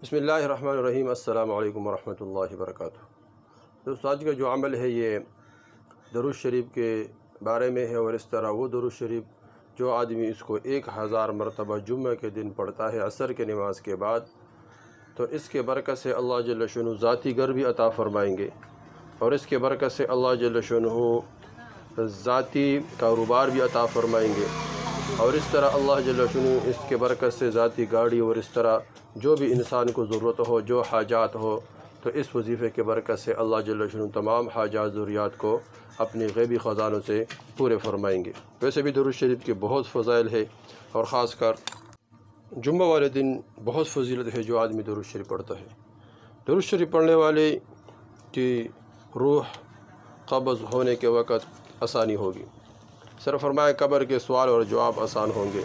بسم اللہ الرحمن الرحیم۔ السلام علیکم ورحمۃ اللہ وبرکاتہ۔ دوستو، آج کا جو عمل ہے یہ درود شریف کے بارے میں ہے، اور اس طرح وہ درود شریف جو آدمی اس کو 1000 مرتبہ جمعہ کے دن پڑھتا ہے عصر کے نماز کے بعد، تو اس کے برکت سے اللہ جل شانہ ذاتی گھر بھی عطا فرمائیں گے، اور اس کے برکت سے اللہ جل شانہ ذاتی کاروبار بھی عطا فرمائیں گے، اور اس طرح اللہ جل شانہ اس کے برکت سے ذاتی گاڑی، اور اس طرح جو بھی انسان کو ضرورت ہو، جو حاجات ہو، تو اس وظیفے کے برکت سے اللہ جل شانہ تمام حاجات ضروریات کو اپنے غیبی خزانوں سے پورے فرمائیں گے۔ ویسے بھی درود شریف کے بہت فضائل ہے، اور خاص کر جمعہ والے دن بہت فضیلت ہے جو آدمی درود شریف پڑھتا ہے۔ درود شریف پڑھنے والے کی روح قبض ہونے کے وقت آسانی ہوگی، سر فرمایا قبر کے سوال اور جواب آسان ہوں گے،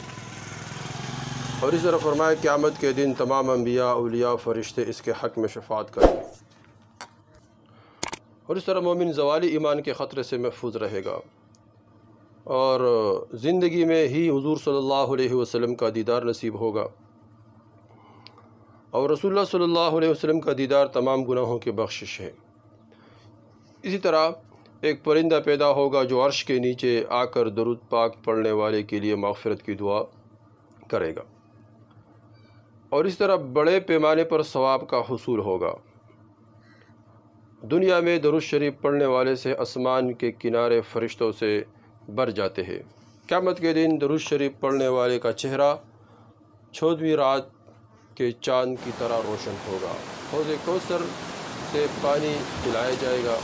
اور اس طرح فرمایا قیامت کے دن تمام انبیاء، اولیاء، فرشتے اس کے حق میں شفاعت کریں گے، اور اس طرح مومن زوالی ایمان کے خطرے سے محفوظ رہے گا، اور زندگی میں ہی حضور صلی اللہ علیہ وسلم کا دیدار نصیب ہوگا، اور رسول اللہ صلی اللہ علیہ وسلم کا دیدار تمام گناہوں کی بخشش ہے۔ اسی طرح ایک پرندہ پیدا ہوگا جو عرش کے نیچے آ کر درود پاک پڑھنے والے کے لیے مغفرت کی دعا کرے گا، اور اس طرح بڑے پیمانے پر ثواب کا حصول ہوگا۔ دنیا میں درود شریف پڑھنے والے سے آسمان کے کنارے فرشتوں سے بھر جاتے ہیں۔ قیامت کے دن درود شریف پڑھنے والے کا چہرہ 14ویں رات کے چاند کی طرح روشن ہوگا، حوض کوثر سے پانی پلایا جائے گا،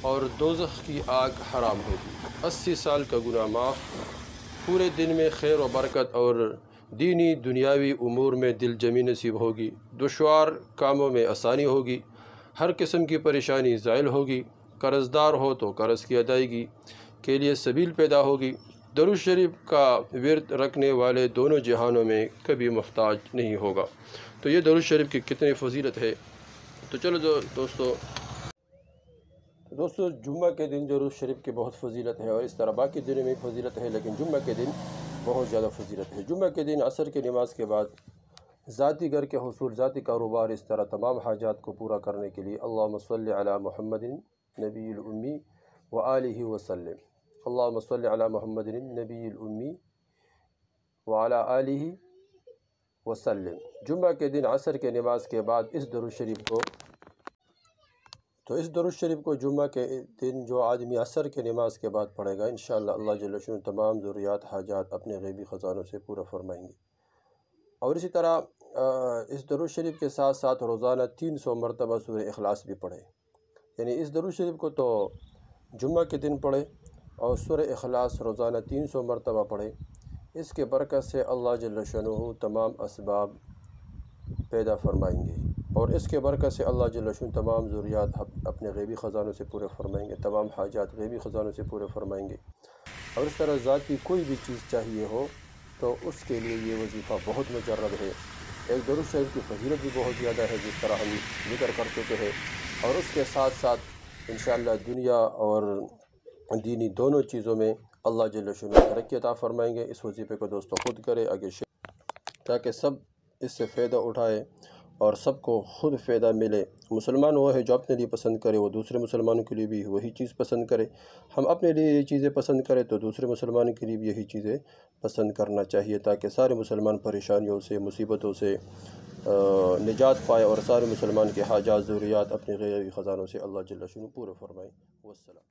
اور دوزخ کی آگ حرام ہوگی۔ 80 سال کا گناہ معاف، پورے دن میں خیر و برکت، اور دینی دنیاوی امور میں دل جمی نصیب ہوگی، دشوار کاموں میں آسانی ہوگی، ہر قسم کی پریشانی زائل ہوگی، قرض دار ہو تو قرض کی ادائیگی کے لیے سبیل پیدا ہوگی۔ درود شریف کا ورد رکھنے والے دونوں جہانوں میں کبھی محتاج نہیں ہوگا۔ تو یہ درود شریف کی کتنی فضیلت ہے۔ تو چلو دوستو جمعہ کے دن درود شریف کی بہت فضیلت ہے، اور اس طرح باقی دنوں میں فضیلت ہے، لیکن جمعہ کے دن بہت زیادہ فضیلت ہے۔ جمعہ کے دن عصر کی نماز کے بعد ذاتی گھر کے حصول، ذاتی کاروبار، اس طرح تمام حاجات کو پورا کرنے کے لیے اللہم صلی علی محمد نبی الامی وآلہ وسلم، اللہم صلی علی محمد نبی الامی وعلی آلہ وسلم۔ جمعہ کے دن عصر کے نماز کے بعد اس درود شریف کو جمعہ کے دن جو آدمی عصر کے نماز کے بعد پڑھے گا، انشاءاللہ اللہ جل شانہ تمام ضروریات حاجات اپنے غیبی خزانوں سے پورا فرمائیں گے۔ اور اسی طرح اس درود شریف کے ساتھ ساتھ روزانہ 300 مرتبہ سورہ اخلاص بھی پڑھیں، یعنی اس درود شریف کو تو جمعہ کے دن پڑھیں، اور سورہ اخلاص روزانہ 300 مرتبہ پڑھیں۔ اس کے برکت سے اللہ جل شانہ تمام اسباب پیدا فرمائیں گے، اور اس کے برکت سے اللہ جل شانہ تمام ضروریات اپنے غیبی خزانوں سے پورے فرمائیں گے، تمام حاجات غیبی خزانوں سے پورے فرمائیں گے، اور اس طرح ذاتی کوئی بھی چیز چاہیے ہو تو اس کے لیے یہ وظیفہ بہت مجرب ہے۔ ایک درود شریف کی فضیلت بھی بہت زیادہ ہے، جس طرح ہم ذکر کر چکے ہیں، اور اس کے ساتھ ساتھ انشاءاللہ دنیا اور دینی دونوں چیزوں میں اللہ جل شانہ ترقی عطا فرمائیں گے۔ اس وظیفے کو دوستو خود کرے، آگے شیئر، تاکہ سب اس سے فائدہ اٹھائے اور سب کو خود فائدہ ملے۔ مسلمان وہ ہے جو اپنے لیے پسند کرے، وہ دوسرے مسلمانوں کے لیے بھی وہی چیز پسند کرے۔ ہم اپنے لیے یہ چیزیں پسند کریں تو دوسرے مسلمانوں کے لیے بھی یہی چیزیں پسند کرنا چاہیے، تاکہ سارے مسلمان پریشانیوں سے، مصیبتوں سے نجات پائے، اور سارے مسلمان کے حاجات ضروریات اپنے غیبی خزانوں سے اللہ جل شانہ پورے فرمائے۔ والسلام۔